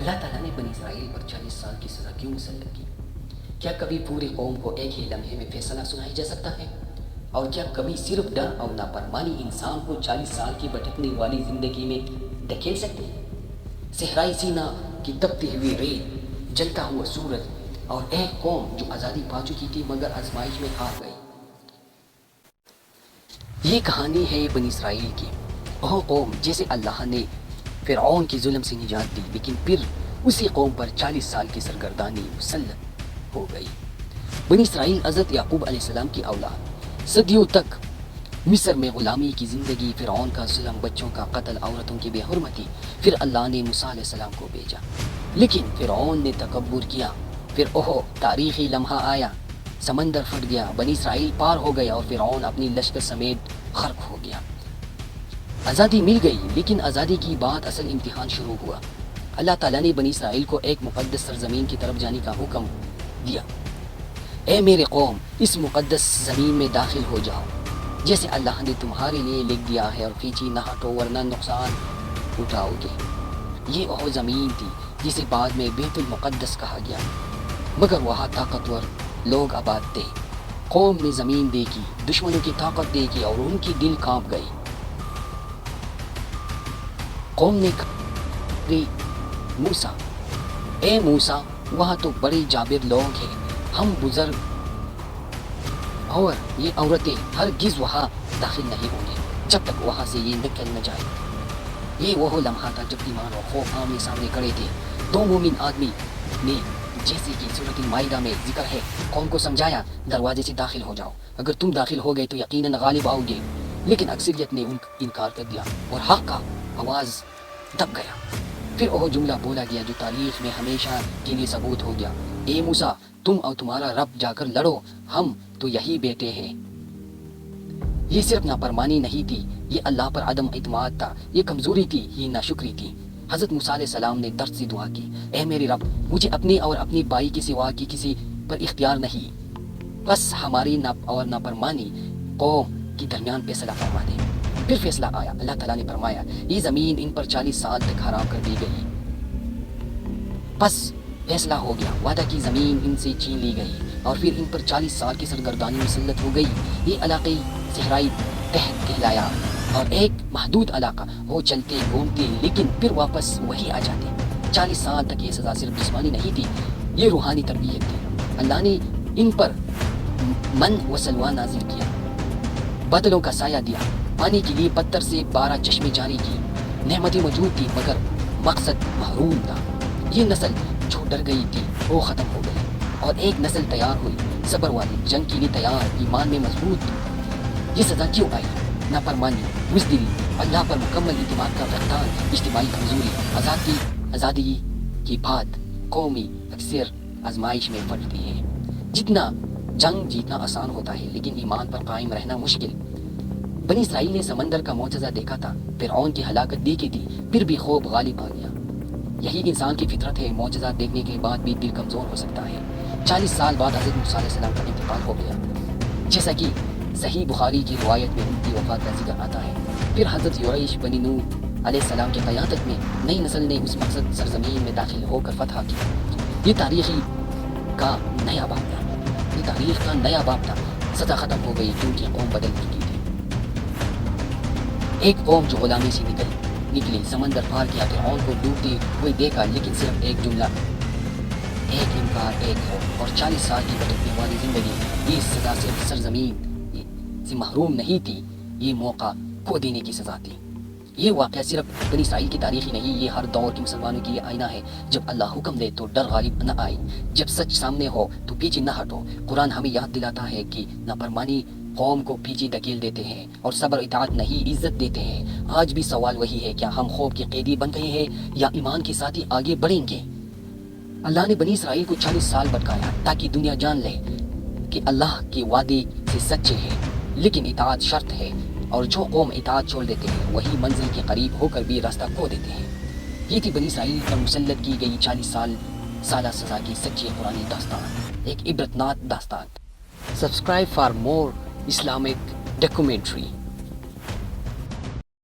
اللہ تعالیٰ نے بنی اسرائیل پر 40 سال کی سزا کیوں مسلط کی؟ کیا کبھی پوری قوم کو ایک ہی لمحے میں فیصلہ سنایا جا سکتا ہے؟ اور کیا کبھی صرف ڈر اور نافرمانی انسان کو 40 سال کی بھٹکنے والی زندگی میں دھکیل سکتے ہیں؟ صحرائی سینا کی تپتی ہوئی ریت، جلتا ہوا سورج، اور ایک قوم جو آزادی پا چکی تھی مگر آزمائش میں ہار گئی۔ یہ کہانی ہے بنی اسرائیل کی، وہ قوم جسے اللہ نے فرعون کے ظلم سے نجات دی، لیکن پھر اسی قوم پر 40 سال کی سرگردانی مسلط ہو گئی۔ بنی اسرائیل حضرت یعقوب علیہ السلام کی اولاد، صدیوں تک مصر میں غلامی کی زندگی، فرعون کا ظلم، بچوں کا قتل، عورتوں کی بے حرمتی۔ پھر اللہ نے موسیٰ علیہ السلام کو بھیجا، لیکن فرعون نے تکبر کیا۔ پھر تاریخی لمحہ آیا، سمندر پھٹ گیا، بنی اسرائیل پار ہو گیا اور فرعون اپنی لشکر سمیت غرق ہو گیا۔ آزادی مل گئی، لیکن آزادی کی بعد اصل امتحان شروع ہوا۔ اللہ تعالیٰ نے بنی اسرائیل کو ایک مقدس سرزمین کی طرف جانے کا حکم دیا۔ اے میرے قوم، اس مقدس زمین میں داخل ہو جاؤ، جیسے اللہ نے تمہارے لیے لکھ دیا ہے، اور پیچھے نہ ہٹو ورنہ نقصان اٹھاؤ گے۔ یہ وہ زمین تھی جسے بعد میں بیت المقدس کہا گیا، مگر وہاں طاقتور لوگ آباد تھے۔ قوم نے زمین دیکھی، دشمنوں کی طاقت دیکھی اور ان کی دل کانپ گئی۔ قوم نے کہا، موسیٰ، اے موسیٰ، وہاں تو بڑے جابر لوگ ہیں، ہم بزرگ اور یہ عورتیں ہرگز وہاں داخل نہیں ہوں گے جب تک وہاں سے یہ نکل نہ جائے۔ یہ وہ لمحہ تھا جب ایمان اور خوف آمنے سامنے کھڑے تھے۔ دو مومن آدمی نے، جیسے کہ سورۃ المائدہ میں ذکر ہے، قوم کو سمجھایا، دروازے سے داخل ہو جاؤ، اگر تم داخل ہو گئے تو یقیناً غالب آؤ گے۔ لیکن اکثریت نے انکار کر دیا اور حق کا آواز دب گیا۔ پھر وہ جملہ بولا گیا جو تاریخ میں ہمیشہ کے لیے ثبوت ہو گیا، اے موسیٰ، تم اور تمہارا رب جا کر لڑو، ہم تو یہی بیٹے ہیں۔ یہ صرف نافرمانی نہیں تھی، یہ اللہ پر عدم اعتماد تھا، یہ کمزوری تھی، یہ ناشکری تھی۔ حضرت موسیٰ علیہ السلام نے درد سے دعا کی، اے میرے رب، مجھے اپنے اور اپنے بھائی کے سوا کی کسی پر اختیار نہیں، بس ہماری اور نافرمانی قوم کے درمیان فیصلہ فرما دے۔ پھر فیصلہ آیا، اللہ تعالیٰ نے فرمایا، یہ زمین ان پر 40 سال تک حرام کر دی گئی۔ بس فیصلہ ہو گیا، وعدہ کی زمین ان سے چھین لی گئی اور پھر ان پر 40 سال کی سرگردانی مسلط ہو گئی۔ یہ علاقے صحرائی تحت کہلایا اور ایک محدود علاقہ، وہ چلتے گھومتے لیکن پھر واپس وہی آ جاتے۔ 40 سال تک یہ سزا صرف جسمانی نہیں تھی، یہ روحانی تربیت تھی۔ اللہ نے ان پر من و سلوہ نازل کیا، بادلوں کا سایہ دیا، پانی کے لیے پتھر سے 12 چشمے جاری کی۔ نعمتیں موجود تھی مگر مقصد محروم تھا۔ یہ نسل جو ڈر گئی تھی وہ ختم ہو گئی اور ایک نسل تیار ہوئی، صبر والی، جنگ کے لیے تیار، ایمان میں مضبوط۔ یہ سزا کیوں آئی؟ نافرمانی، بزدلی، اللہ پر مکمل اعتماد کا فقدان، اجتماعی کمزوری۔ آزادی کی بعد قومی اکثر آزمائش میں پڑتی ہے۔ جتنا جنگ جیتنا آسان ہوتا ہے لیکن ایمان پر قائم رہنا مشکل۔ بنی اسرائیل نے سمندر کا معجزہ دیکھا تھا، فرعون کی ہلاکت دیکھی تھی، پھر بھی خوف غالب آ گیا۔ یہی انسان کی فطرت ہے، معجزات دیکھنے کے بعد بھی دل کمزور ہو سکتا ہے۔ 40 سال بعد حضرت موسیٰ علیہ السلام کا انتقال ہو گیا، جیسا کہ صحیح بخاری کی روایت میں ان کی وفات کا ذکر آتا ہے۔ پھر حضرت یعیش بن نون علیہ السلام کی قیادت میں نئی نسل نے اس مقصد سرزمین میں داخل ہو کر فتح کی۔ یہ تاریخ کا نیا باب تھا، سزا ختم ہو گئی کیونکہ قوم بدل چکی تھی۔ ایک قوم جو غلامی سے نکلی، سمندر پار کیا، فرعون کو ڈوبتے ہوئے دیکھا، لیکن صرف ایک جملہ، ایک انکار، ایک خوف، اور 40 سال کی بھٹکنے والی زندگی۔ یہ سزا صرف سرزمین سے محروم نہیں تھی، یہ موقع کھو دینے کی سزا تھی۔ یہ واقعہ صرف بنی اسرائیل کی تاریخ ہی نہیں، یہ ہر دور کے مسلمانوں کے لیے آئینہ ہے۔ جب اللہ حکم دے تو ڈر غالب نہ آئے، جب سچ سامنے ہو تو پیچھے نہ ہٹو۔ قرآن ہمیں یاد دلاتا ہے کہ نافرمانی قوم کو پیچھے دھکیل دیتے ہیں اور صبر اطاعت نہیں عزت دیتے ہیں۔ آج بھی سوال وہی ہے، کیا ہم خوف کے قیدی بن گئے ہیں یا ایمان کے ساتھ ہی آگے بڑھیں گے؟ اللہ نے بنی اسرائیل کو 40 سال بھٹکایا تاکہ دنیا جان لے کہ اللہ کے وعدے سے سچے ہیں، لیکن اطاعت شرط ہے، اور جو قوم اطاعت چھوڑ دیتے ہیں وہی منزل کے قریب ہو کر بھی راستہ کھو دیتے ہیں۔ یہ تھی بنی اسرائیل پر مسلط کی گئی 40 سالہ سزا کی سچی قرآنی داستان، ایک عبرتناک داستان۔ Subscribe for more Islamic documentary.